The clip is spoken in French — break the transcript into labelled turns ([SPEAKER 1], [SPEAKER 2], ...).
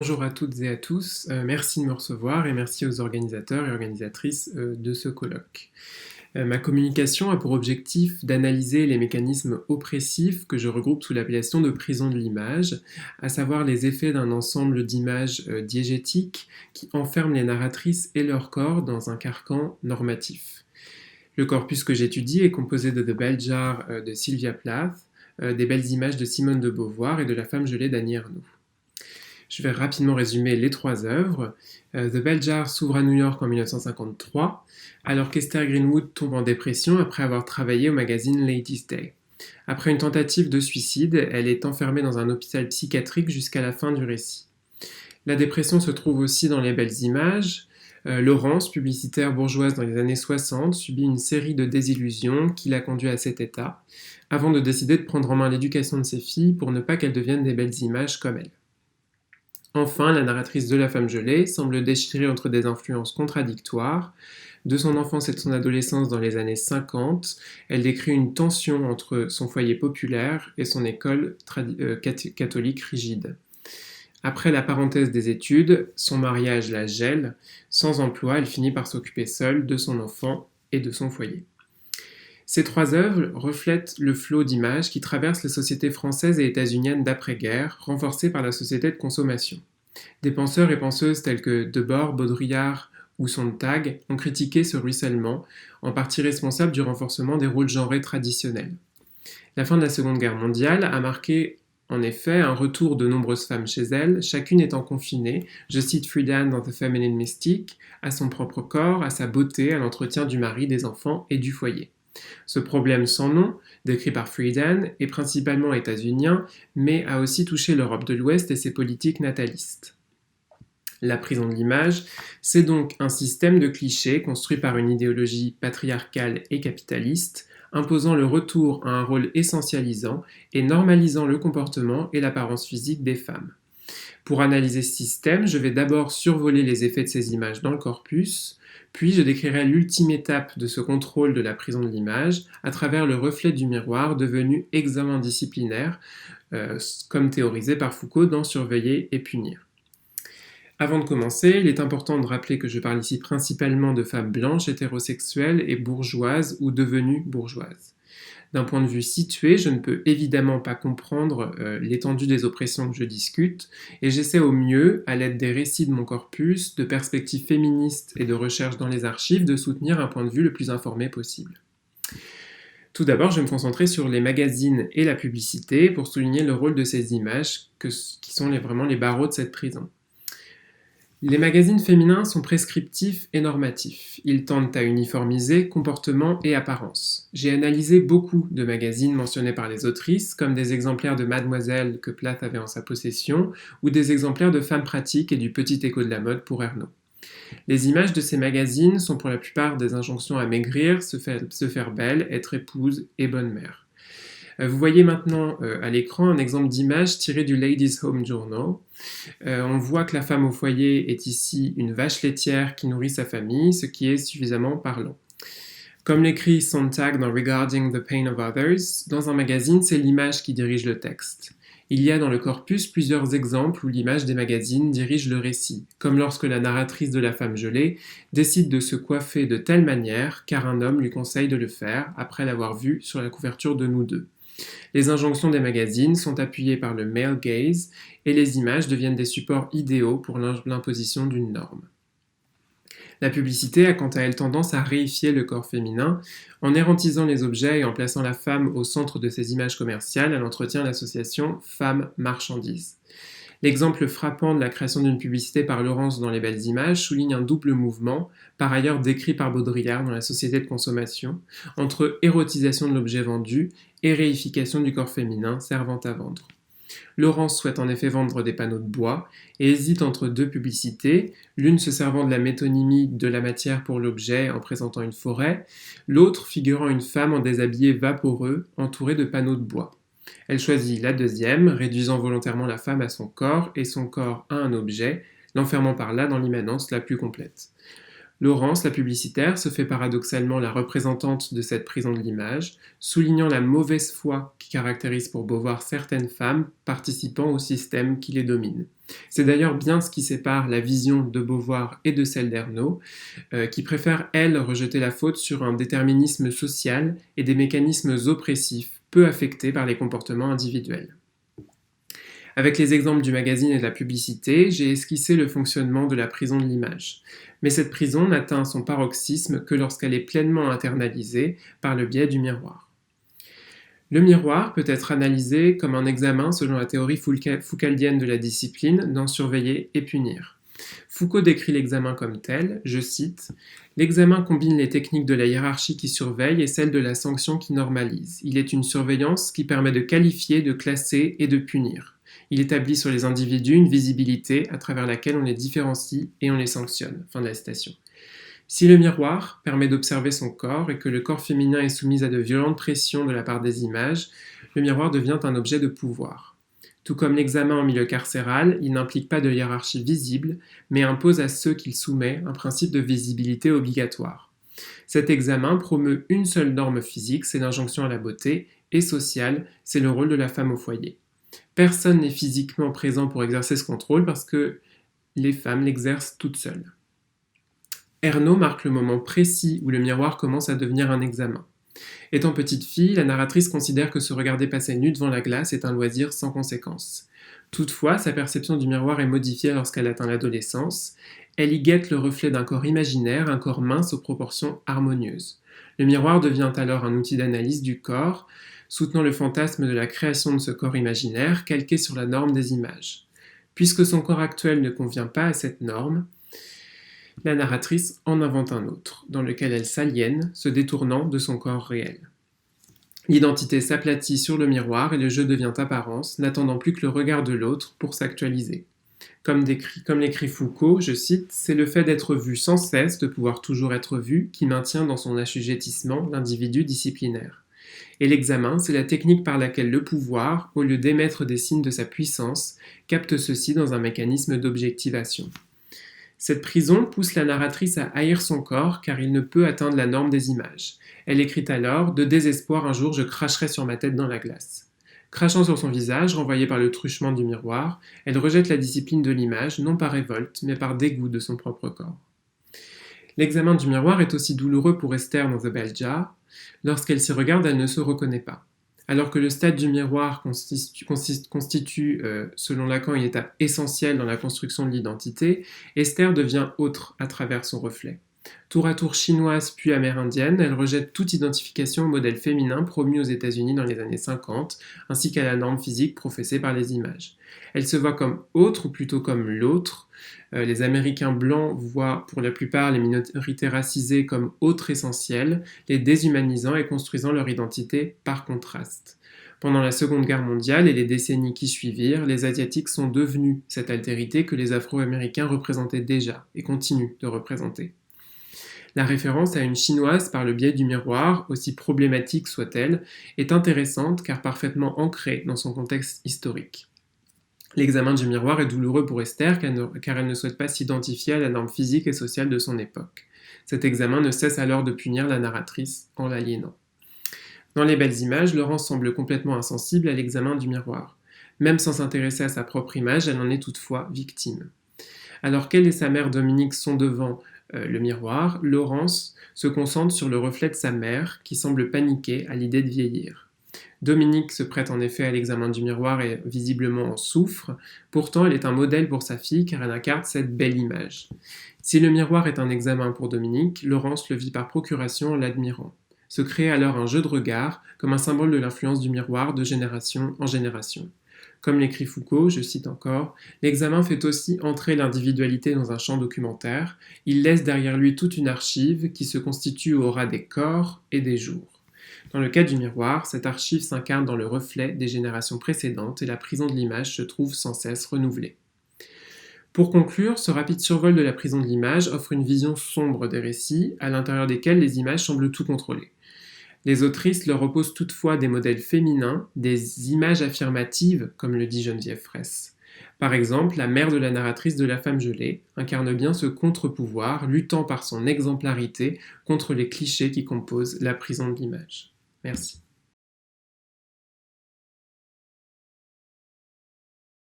[SPEAKER 1] Bonjour à toutes et à tous, merci de me recevoir et merci aux organisateurs et organisatrices de ce colloque. Ma communication a pour objectif d'analyser les mécanismes oppressifs que je regroupe sous l'appellation de prison de l'image, à savoir les effets d'un ensemble d'images diégétiques qui enferment les narratrices et leur corps dans un carcan normatif. Le corpus que j'étudie est composé de The Bell Jar de Sylvia Plath, des belles images de Simone de Beauvoir et de La femme gelée d'Annie Ernaux. Je vais rapidement résumer les trois œuvres. The Bell Jar s'ouvre à New York en 1953, alors qu'Esther Greenwood tombe en dépression après avoir travaillé au magazine Ladies' Day. Après une tentative de suicide, elle est enfermée dans un hôpital psychiatrique jusqu'à la fin du récit. La dépression se trouve aussi dans les belles images. Laurence, publicitaire bourgeoise dans les années 60, subit une série de désillusions qui la conduit à cet état, avant de décider de prendre en main l'éducation de ses filles pour ne pas qu'elles deviennent des belles images comme elle. Enfin, la narratrice de La femme gelée semble déchirée entre des influences contradictoires. De son enfance et de son adolescence dans les années 50, elle décrit une tension entre son foyer populaire et son école catholique rigide. Après la parenthèse des études, son mariage la gèle. Sans emploi, elle finit par s'occuper seule de son enfant et de son foyer. Ces trois œuvres reflètent le flot d'images qui traverse les sociétés françaises et états-uniennes d'après-guerre, renforcées par la société de consommation. Des penseurs et penseuses tels que Debord, Baudrillard ou Sontag ont critiqué ce ruissellement, en partie responsable du renforcement des rôles genrés traditionnels. La fin de la Seconde Guerre mondiale a marqué en effet un retour de nombreuses femmes chez elles, chacune étant confinée, je cite Friedan dans The Feminine Mystique, à son propre corps, à sa beauté, à l'entretien du mari, des enfants et du foyer. Ce problème sans nom, décrit par Friedan, est principalement états-unien, mais a aussi touché l'Europe de l'Ouest et ses politiques natalistes. La prison de l'image, c'est donc un système de clichés construit par une idéologie patriarcale et capitaliste, imposant le retour à un rôle essentialisant et normalisant le comportement et l'apparence physique des femmes. Pour analyser ce système, je vais d'abord survoler les effets de ces images dans le corpus, puis je décrirai l'ultime étape de ce contrôle de la prison de l'image à travers le reflet du miroir devenu examen disciplinaire, comme théorisé par Foucault dans Surveiller et punir. Avant de commencer, il est important de rappeler que je parle ici principalement de femmes blanches, hétérosexuelles et bourgeoises ou devenues bourgeoises. D'un point de vue situé, je ne peux évidemment pas comprendre l'étendue des oppressions que je discute, et j'essaie au mieux, à l'aide des récits de mon corpus, de perspectives féministes et de recherches dans les archives, de soutenir un point de vue le plus informé possible. Tout d'abord, je vais me concentrer sur les magazines et la publicité pour souligner le rôle de ces images qui sont vraiment les barreaux de cette prison. Les magazines féminins sont prescriptifs et normatifs. Ils tendent à uniformiser comportement et apparence. J'ai analysé beaucoup de magazines mentionnés par les autrices, comme des exemplaires de Mademoiselle que Plath avait en sa possession, ou des exemplaires de Femmes pratiques et du Petit écho de la mode pour Ernaux. Les images de ces magazines sont pour la plupart des injonctions à maigrir, se faire belle, être épouse et bonne mère. Vous voyez maintenant à l'écran un exemple d'image tiré du Ladies' Home Journal. On voit que la femme au foyer est ici une vache laitière qui nourrit sa famille, ce qui est suffisamment parlant. Comme l'écrit Sontag dans Regarding the Pain of Others, dans un magazine, c'est l'image qui dirige le texte. Il y a dans le corpus plusieurs exemples où l'image des magazines dirige le récit, comme lorsque la narratrice de La femme gelée décide de se coiffer de telle manière car un homme lui conseille de le faire après l'avoir vu sur la couverture de Nous deux. Les injonctions des magazines sont appuyées par le male gaze et les images deviennent des supports idéaux pour l'imposition d'une norme. La publicité a quant à elle tendance à réifier le corps féminin. En érotisant les objets et en plaçant la femme au centre de ses images commerciales, elle entretient l'association femme-marchandise. L'exemple frappant de la création d'une publicité par Laurence dans Les belles images souligne un double mouvement, par ailleurs décrit par Baudrillard dans La société de consommation, entre érotisation de l'objet vendu et réification du corps féminin servant à vendre. Laurence souhaite en effet vendre des panneaux de bois et hésite entre deux publicités, l'une se servant de la métonymie de la matière pour l'objet en présentant une forêt, l'autre figurant une femme en déshabillé vaporeux entourée de panneaux de bois. Elle choisit la deuxième, réduisant volontairement la femme à son corps et son corps à un objet, l'enfermant par là dans l'immanence la plus complète. Laurence, la publicitaire, se fait paradoxalement la représentante de cette prison de l'image, soulignant la mauvaise foi qui caractérise pour Beauvoir certaines femmes participant au système qui les domine. C'est d'ailleurs bien ce qui sépare la vision de Beauvoir et de celle d'Ernaud, qui préfère, elle, rejeter la faute sur un déterminisme social et des mécanismes oppressifs, peu affectés par les comportements individuels. Avec les exemples du magazine et de la publicité, j'ai esquissé le fonctionnement de la prison de l'image. Mais cette prison n'atteint son paroxysme que lorsqu'elle est pleinement internalisée par le biais du miroir. Le miroir peut être analysé comme un examen selon la théorie foucaldienne de la discipline dans Surveiller et punir. Foucault décrit l'examen comme tel, je cite, « L'examen combine les techniques de la hiérarchie qui surveille et celles de la sanction qui normalise. Il est une surveillance qui permet de qualifier, de classer et de punir. Il établit sur les individus une visibilité à travers laquelle on les différencie et on les sanctionne. » Fin de la citation. Si le miroir permet d'observer son corps et que le corps féminin est soumis à de violentes pressions de la part des images, le miroir devient un objet de pouvoir. Tout comme l'examen en milieu carcéral, il n'implique pas de hiérarchie visible, mais impose à ceux qu'il soumet un principe de visibilité obligatoire. Cet examen promeut une seule norme physique, c'est l'injonction à la beauté, et sociale, c'est le rôle de la femme au foyer. Personne n'est physiquement présent pour exercer ce contrôle parce que les femmes l'exercent toutes seules. Ernaud marque le moment précis où le miroir commence à devenir un examen. Étant petite fille, la narratrice considère que se regarder passer nue devant la glace est un loisir sans conséquence. Toutefois, sa perception du miroir est modifiée lorsqu'elle atteint l'adolescence. Elle y guette le reflet d'un corps imaginaire, un corps mince aux proportions harmonieuses. Le miroir devient alors un outil d'analyse du corps, soutenant le fantasme de la création de ce corps imaginaire calqué sur la norme des images. Puisque son corps actuel ne convient pas à cette norme, la narratrice en invente un autre, dans lequel elle s'aliène, se détournant de son corps réel. L'identité s'aplatit sur le miroir et le jeu devient apparence, n'attendant plus que le regard de l'autre pour s'actualiser. Comme l'écrit Foucault, je cite, « C'est le fait d'être vu sans cesse, de pouvoir toujours être vu, qui maintient dans son assujettissement l'individu disciplinaire. Et l'examen, c'est la technique par laquelle le pouvoir, au lieu d'émettre des signes de sa puissance, capte ceci dans un mécanisme d'objectivation. » Cette prison pousse la narratrice à haïr son corps car il ne peut atteindre la norme des images. Elle écrit alors « De désespoir, un jour, je cracherai sur ma tête dans la glace. » Crachant sur son visage, renvoyé par le truchement du miroir, elle rejette la discipline de l'image, non par révolte, mais par dégoût de son propre corps. L'examen du miroir est aussi douloureux pour Esther dans The Bell Jar. Lorsqu'elle s'y regarde, elle ne se reconnaît pas. Alors que le stade du miroir constitue selon Lacan, une étape essentielle dans la construction de l'identité, Esther devient autre à travers son reflet. Tour à tour chinoise puis amérindienne, elle rejette toute identification au modèle féminin promu aux États-Unis dans les années 50, ainsi qu'à la norme physique professée par les images. Elle se voit comme autre, ou plutôt comme l'autre. Les Américains blancs voient pour la plupart les minorités racisées comme autres essentielles, les déshumanisant et construisant leur identité par contraste. Pendant la Seconde Guerre mondiale et les décennies qui suivirent, les Asiatiques sont devenus cette altérité que les Afro-Américains représentaient déjà et continuent de représenter. La référence à une chinoise par le biais du miroir, aussi problématique soit-elle, est intéressante car parfaitement ancrée dans son contexte historique. L'examen du miroir est douloureux pour Esther car elle ne souhaite pas s'identifier à la norme physique et sociale de son époque. Cet examen ne cesse alors de punir la narratrice en l'aliénant. Dans Les Belles Images, Laurence semble complètement insensible à l'examen du miroir. Même sans s'intéresser à sa propre image, elle en est toutefois victime. Alors qu'elle et sa mère Dominique sont devant le miroir, Laurence se concentre sur le reflet de sa mère qui semble paniquer à l'idée de vieillir. Dominique se prête en effet à l'examen du miroir et visiblement en souffre. Pourtant, elle est un modèle pour sa fille car elle incarne cette belle image. Si le miroir est un examen pour Dominique, Laurence le vit par procuration en l'admirant. Se crée alors un jeu de regard comme un symbole de l'influence du miroir de génération en génération. Comme l'écrit Foucault, je cite encore, « L'examen fait aussi entrer l'individualité dans un champ documentaire. Il laisse derrière lui toute une archive qui se constitue au ras des corps et des jours. » Dans le cas du miroir, cette archive s'incarne dans le reflet des générations précédentes et la prison de l'image se trouve sans cesse renouvelée. Pour conclure, ce rapide survol de la prison de l'image offre une vision sombre des récits, à l'intérieur desquels les images semblent tout contrôler. Les autrices leur opposent toutefois des modèles féminins, des images affirmatives, comme le dit Geneviève Fraisse. Par exemple, la mère de la narratrice de La femme gelée incarne bien ce contre-pouvoir, luttant par son exemplarité contre les clichés qui composent la prison de l'image. Merci.